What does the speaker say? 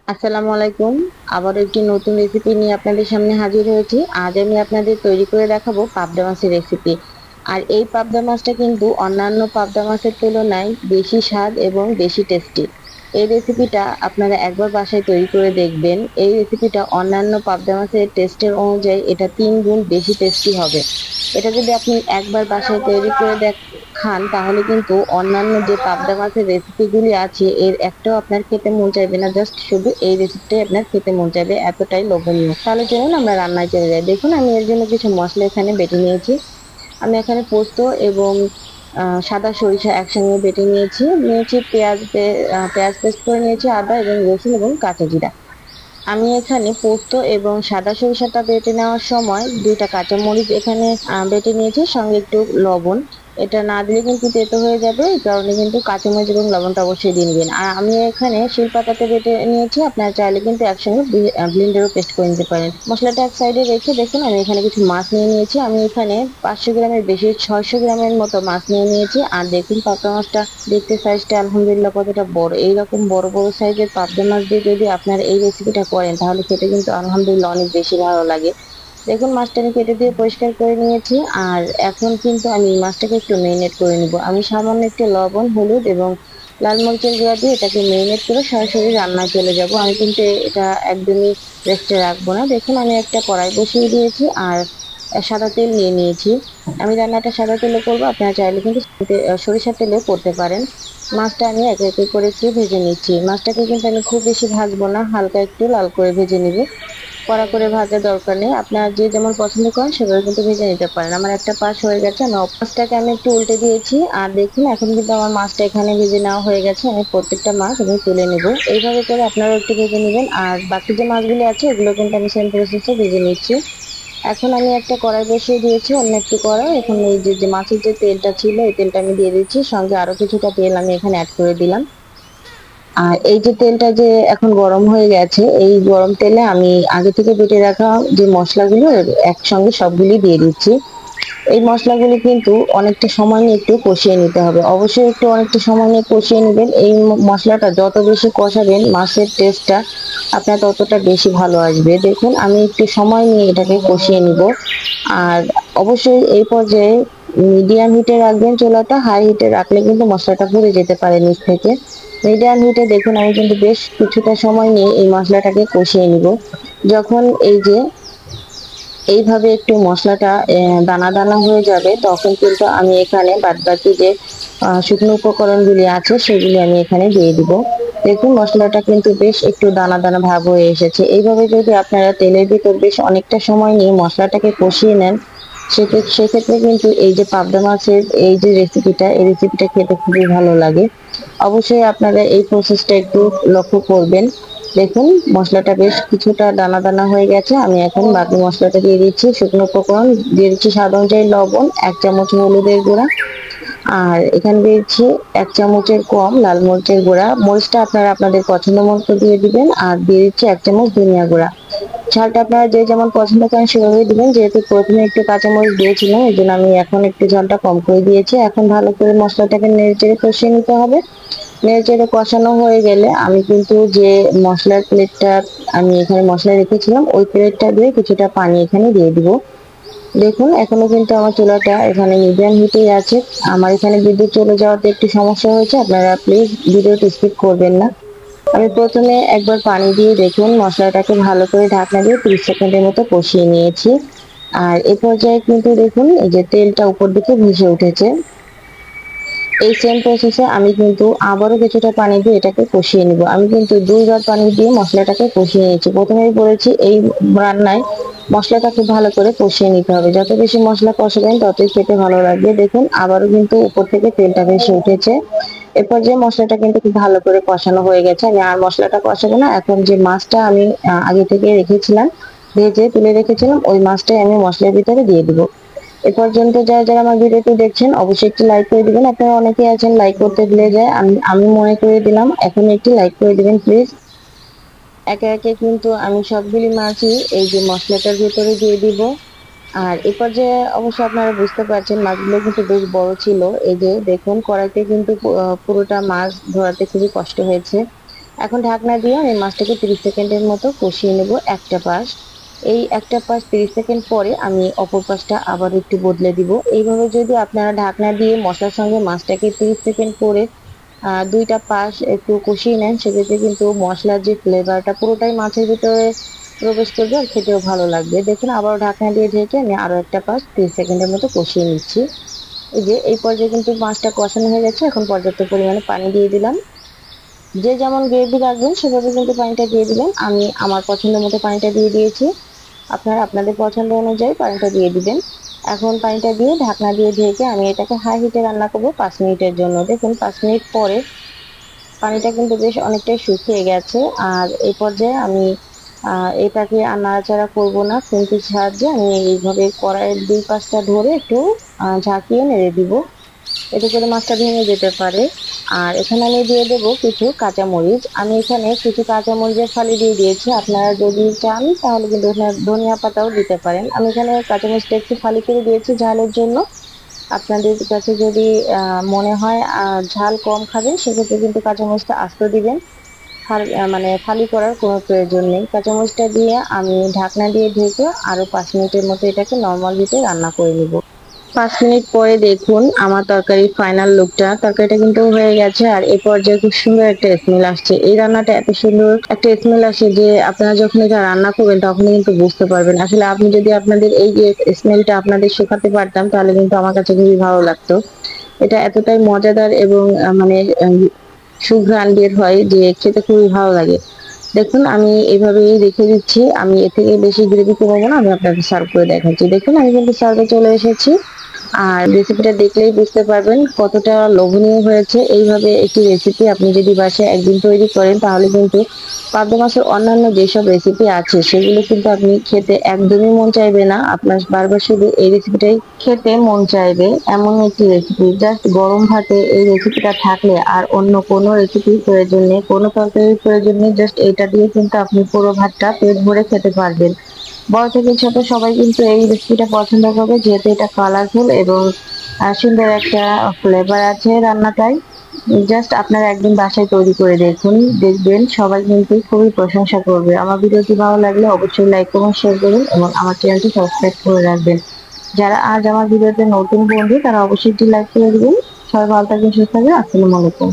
আসসালামু আলাইকুম। আবার একটি নতুন রেসিপি নিয়ে আপনাদের সামনে হাজির হয়েছি। আজ আমি আপনাদের তৈরি করে দেখাবো পাবদা মাছের রেসিপি। আর এই পাবদা মাছটা কিন্তু অন্যান্য পাবদা মাছের তুলনায় বেশি স্বাদ এবং বেশি টেস্টি। এই রেসিপিটা আপনারা একবার বাসায় তৈরি করে দেখবেন। এই রেসিপিটা অন্যান্য পাবদা মাছের টেস্টের অনুযায়ী এটা 3 গুণ বেশি টেস্টি হবে। এটা যদি আপনি একবার বাসায় তৈরি করে খান তাহলে কিন্তু অন্যান্য যে পাবদা মাছের রেসিপিগুলি আছে এর একটাও আপনার খেতে মন চাইবে না, জাস্ট শুধু এই রেসিপিটাই আপনার খেতে মন চাইবে, এতটাই লোভনীয়। তাহলে চলুন আমরা রান্নায় চলে যাই। দেখুন আমি এর জন্য কিছু মশলা এখানে বেটে নিয়েছি। আমি এখানে পোস্ত এবং সাদা সরিষা একসঙ্গে বেটে নিয়েছি। পেঁয়াজ পেস্ট করে নিয়েছি, আদা এবং রসুন এবং কাঁচা জিরা। আমি এখানে পোস্ত এবং সাদা সরিষাটা বেটে নেওয়ার সময় 2টা কাঁচামরিচ এখানে বেটে নিয়েছি, সঙ্গে একটু লবণ। এটা না দিলে কিন্তু তেতো হয়ে যাবে, এই কারণে কিন্তু কাঁচামরিচ এবং লবণটা অবশ্যই দিয়ে নেবেন। আর আমি এখানে শিলপাতাতে বেটে নিয়েছি, আপনারা চাইলে কিন্তু একসঙ্গে ব্লেন্ডারও পেস্ট করে নিতে পারেন। মশলাটা এক সাইডে রেখে দেখুন আমি এখানে কিছু মাছ নিয়ে নিয়েছি। আমি এখানে 500 গ্রামের বেশি 600 গ্রামের মতো মাছ নিয়ে নিয়েছি। আর দেখুন পাবদা মাছটা দেখতে সাইজটা আলহামদুলিল্লাহ কতটা বড়। এইরকম বড় বড় সাইজের পাবদা মাছ দিয়ে যদি আপনার এই রেসিপিটা করেন তাহলে খেতে কিন্তু আলহামদুলিল্লাহ অনেক বেশি ভালো লাগে। দেখুন মাছটা আমি কেটে দিয়ে পরিষ্কার করে নিয়েছি। আর এখন কিন্তু আমি মাছটাকে একটু মেরিনেট করে নিব। আমি সামান্য একটু লবণ, হলুদ এবং লাল মরিচের গুঁড়া দিয়ে এটাকে মেরিনেট করে সরাসরি রান্নায় চলে যাব। আমি কিন্তু এটা একদমই রেস্টে রাখবো না। দেখুন আমি একটা কড়াই বসিয়ে দিয়েছি আর সাদা তেল নিয়ে নিয়েছি। আমি রান্নাটা সাদা তেলে করবো, আপনারা চাইলে কিন্তু সরিষার তেলেও করতে পারেন। মাছটা আমি একে একে করে একটু ভেজে নিচ্ছি। মাছটাকে কিন্তু আমি খুব বেশি ভাজবো না, হালকা একটু লাল করে ভেজে নিব। কড়া করে ভাজার দরকার নেই, আপনার যে যেমন পছন্দ করেন সেভাবে কিন্তু ভেজে নিতে পারেন। আমার একটা পাশ হয়ে গেছে, আমি মাছটাকে আমি একটু উল্টে দিয়েছি। আর দেখুন এখন কিন্তু আমার মাছটা এখানে ভেজে নেওয়া হয়ে গেছে। আমি প্রত্যেকটা মাছ আমি তুলে নেব, এইভাবে করে আপনারা একটু ভেজে নেবেন। আর বাকি যে মাছগুলো আছে এগুলো কিন্তু আমি সেম প্রসেসে ভেজে নিচ্ছি। এখন আমি একটা কড়াই বসিয়ে দিয়েছি, অন্য একটি কড়াই। এখন এই যে মাছের যে তেলটা ছিল এই তেলটা আমি দিয়ে দিচ্ছি, সঙ্গে আরো কিছুটা তেল আমি এখানে অ্যাড করে দিলাম। আর এই যে তেলটা যে এখন গরম হয়ে গেছে, এই গরম তেলে আমি আগে থেকে বেটে রাখা যে মশলাগুলো একসঙ্গে সবগুলি দিয়ে দিচ্ছি। এই মশলাগুলি কিন্তু অনেকটা সময় নিয়ে একটু কষিয়ে নিতে হবে, অবশ্যই একটু অনেকটা সময় নিয়ে কষিয়ে নেবেন। এই মশলাটা যত বেশি কষাবেন মাছের টেস্টটা আপনার ততটা বেশি ভালো আসবে। দেখুন আমি একটু সময় নিয়ে এটাকে কষিয়ে নিব। আর অবশ্যই এই পর্যায়ে মিডিয়াম হিটে রাখবেন চুলাটা, হাই হিটে রাখলে কিন্তু মশলাটা পুড়ে যেতে পারে নিচ থেকে। মিডিয়াম হিটে দেখুন আমি কিন্তু বেশ কিছুটা সময় নিয়ে এই মশলাটাকে কষিয়ে নিব। যখন এই যে এইভাবে একটু মশলাটা দানা দানা হয়ে যাবে তখন কিন্তু আমি এখানে বাদবাকি যে শুকনো উপকরণগুলি আছে সেগুলি আমি এখানে দিয়ে দিব। দেখুন মশলাটা কিন্তু বেশ একটু দানা দানা ভাব হয়ে এসেছে। এইভাবে যদি আপনারা তেলের ভিতর বেশ অনেকটা সময় নিয়ে মশলাটাকে কষিয়ে নেন সেক্ষেত্রে কিন্তু এই যে পাবদা মাছের এই যে রেসিপিটা, এই রেসিপিটা খেতে খুবই ভালো লাগে। অবশ্যই আপনারা এই প্রসেসটা একটু লক্ষ্য করবেন। দেখুন মশলাটা বেশ কিছুটা দানা দানা হয়ে গেছে। আমি এখন বাকি মশলাটা দিয়ে দিচ্ছি। শুকনো উপকরণ দিয়ে দিচ্ছি স্বাদ অনুযায়ী লবণ, 1 চামচ হলুদের গুঁড়া, আর এখানে দিয়েছি 1 চামচের কম লাল মরিচের গুঁড়া। মরিচটা আপনারা আপনাদের পছন্দ মতো দিয়ে দিবেন। আর দিয়ে দিচ্ছি 1 চামচ ধনিয়া গুঁড়া। ঝালটা আপনারা যে যেমন পছন্দ করেন সেভাবে দিবেন। যেহেতু প্রথমে একটু কাঁচামরিচ দিয়েছিলাম এই জন্য আমি এখন একটু ঝালটা কম করে দিয়েছি। এখন ভালো করে মশলাটাকে নেড়ে চেড়ে কষিয়ে নিতে হবে। নেড়ে চেড়ে কষানো হয়ে গেলে আমি কিন্তু যে মশলার প্লেটটা আমি এখানে মশলা রেখেছিলাম ওই প্লেটটা দিয়ে কিছুটা পানি এখানে দিয়ে দিব। দেখুন এখনো কিন্তু আমার চুলাটা এখানে মিডিয়াম হিটেই আছে। আমার এখানে বিদ্যুৎ চলে যাওয়াতে একটু সমস্যা হয়েছে, আপনারা প্লিজ ভিডিওটি স্কিপ করবেন না। আমি প্রথমে একবার পানি দিয়ে দেখুন মশলাটাকে ভালো করে ঢাকনা দিয়ে 30 সেকেন্ডের মতো কষিয়ে নিয়েছি। আর এ পর্যায়ে কিন্তু দেখুন এই যে তেলটা উপর দিকে ভেসে উঠেছে। এই সেম প্রসেসে আমি কিন্তু আবারও কিছুটা পানি দিয়ে এটাকে কষিয়ে নিব। আমি কিন্তু 2 বার পানি দিয়ে মশলাটাকে কষিয়ে নিয়েছি। প্রথমেই বলেছি এই রান্নায় মশলাটা খুব ভালো করে কষিয়ে নিতে হবে, যত বেশি মশলা কষাবেন ততই খেতে ভালো লাগবে। দেখুন আবারও কিন্তু উপর থেকে তেলটা ভেসে উঠেছে। এরপর যে মশলাটা কিন্তু খুব ভালো করে কষানো হয়ে গেছে, আমি আর মশলাটা কষাবো না। এখন যে মাছটা আমি আগে থেকে রেখেছিলাম, ভেজে তুলে রেখেছিলাম, ওই মাছটাই আমি মশলার ভিতরে দিয়ে দিব। এ পর্যন্ত যারা যারা আমার ভিডিওটি দেখছেন অবশ্যই একটি লাইক করে দিবেন। আপনারা অনেকেই আছেন লাইক করতে ভুলে যায়, আমি মনে করে দিলাম এখন একটি লাইক করে দিবেন প্লিজ। একে একে কিন্তু আমি সবগুলি মাছই এই যে মশলাটার ভিতরে দিয়ে দিব। আর এ পর্যায়ে অবশ্য আপনারা বুঝতে পারছেন মাছগুলো কিন্তু বেশ বড় ছিল। এই যে দেখুন কড়াইতে কিন্তু পুরোটা মাছ ধরাতে খুবই কষ্ট হয়েছে। এখন ঢাকনা দিয়ে আমি মাছটাকে 30 সেকেন্ডের মতো কষিয়ে নেব একটা পাশ। এই একটা পাশ 30 সেকেন্ড পরে আমি অপর পাশটা আবার একটু বদলে দিব। এইভাবে যদি আপনারা ঢাকনা দিয়ে মশলার সঙ্গে মাছটাকে 30 সেকেন্ড করে দুইটা পাশ একটু কষিয়ে নেন, সেক্ষেত্রে কিন্তু মশলার যে ফ্লেভারটা পুরোটাই মাছের ভিতরে প্রবেশ করবে আর খেতেও ভালো লাগবে। দেখুন আবার ঢাকনা দিয়ে ঢেকে আমি আরো একটা পাশ 30 সেকেন্ডের মতো কষিয়ে নিচ্ছি। এই যে এই পর্যায়ে কিন্তু মাছটা কষানো হয়ে গেছে। এখন পর্যাপ্ত পরিমাণে পানি দিয়ে দিলাম। যে যেমন গ্রেভি রাখবেন সেভাবে কিন্তু পানিটা দিয়ে দিবেন। আমি আমার পছন্দ মতো পানিটা দিয়ে দিয়েছি। আপনারা আপনাদের পছন্দ অনুযায়ী পানিটা দিয়ে দিবেন। এখন পানিটা দিয়ে ঢাকনা দিয়ে ঢেকে আমি এটাকে হাই হিটে রান্না করবো 5 মিনিটের জন্য। দেখুন 5 মিনিট পরে পানিটা কিন্তু বেশ অনেকটাই শুকিয়ে গেছে। আর এই পর্যায়ে আমি এটাকে আর নাড়াচাড়া করবো না, খুন্তির সাহায্যে আমি এইভাবে কড়াইয়ের দুই পাশটা ধরে একটু ঝাঁকিয়ে নেড়ে দিব, এতে করে মাছটা ভেঙে যেতে পারে। আর এখানে আমি দিয়ে দেবো কিছু কাঁচামরিচ। আমি এখানে কিছু কাঁচামরিচের ফালি দিয়ে দিয়েছি। আপনারা যদি চান তাহলে কিন্তু এখানে ধনিয়া পাতাও দিতে পারেন। আমি এখানে কাঁচামরিচটা একটু ফালি করে দিয়েছি ঝালের জন্য। আপনাদের কাছে যদি মনে হয় ঝাল কম খাবেন, সেক্ষেত্রে কিন্তু কাঁচামরিচটা আস্ত দিবেন। মানে ফালি করার কোনো প্রয়োজন নেই। কাঁচামরিচটা দিয়ে আমি ঢাকনা দিয়ে ঢেকে আরো 5 মিনিটের মতো এটাকে নর্মাল হিটে রান্না করে নিব। 5 মিনিট পরে দেখুন আমার তরকারির ফাইনাল লুকটা, তরকারিটা কিন্তু হয়ে গেছে। আর এই পর্যায়ে খুব সুন্দর একটা স্মেল আসছে। এই রান্নাটা এত সুন্দর একটা স্মেল আসে যে আপনারা যখন এটা রান্না করবেন তখন কিন্তু বুঝতে পারবেন। আসলে আপনি যদি আপনাদের এই যে স্মেলটা আপনাদের শেখাতে পারতাম তাহলে কিন্তু আমার কাছে খুবই ভালো লাগতো। এটা এতটাই মজাদার এবং মানে সুঘ্রাণ বের হয় যে খেতে খুবই ভালো লাগে। দেখুন আমি এভাবেই রেখে দিচ্ছি, আমি এর থেকে বেশি গ্রেভি করবো না, আমি আপনাকে সার্ভ করে দেখাচ্ছি। দেখুন আমি কিন্তু সার্ভে চলে এসেছি। আর রেসিপিটা দেখলেই বুঝতে পারবেন কতটা লোভনীয় হয়েছে। এইভাবে একটি রেসিপি আপনি যদি বাসায় একদিন তৈরি করেন তাহলে কিন্তু পাবদা মাছের অন্যান্য যেসব রেসিপি আছে সেগুলো কিন্তু আপনি খেতে একদমই মন চাইবে না, আপনার বারবার শুধু এই রেসিপিটাই খেতে মন চাইবে। এমন একটি রেসিপি, জাস্ট গরম ভাতে এই রেসিপিটা থাকলে আর অন্য কোনো রেসিপির প্রয়োজন নেই, কোনো তরকারির প্রয়োজন নেই, জাস্ট এটা দিয়ে কিন্তু আপনি পুরো ভাতটা পেট ভরে খেতে পারবেন। বড় থেকে ছোট সবাই কিন্তু এই রেসিপিটা পছন্দ করবে, যেহেতু এটা কালারফুল এবং সুন্দর একটা ফ্লেভার আছে রান্নাটায়। জাস্ট আপনারা একদিন বাসায় তৈরি করে দেখুন, দেখবেন সবাই কিন্তু খুবই প্রশংসা করবে। আমার ভিডিওটি ভালো লাগলে অবশ্যই লাইক করুন, শেয়ার করুন এবং আমার চ্যানেলটি সাবস্ক্রাইব করে রাখবেন। যারা আজ আমার ভিডিওতে নতুন বন্ধু তারা অবশ্যই একটি লাইক করে দিবেন। সবাই ভালো থাকবেন, সুস্থ থাকবেন। আসসালামু আলাইকুম।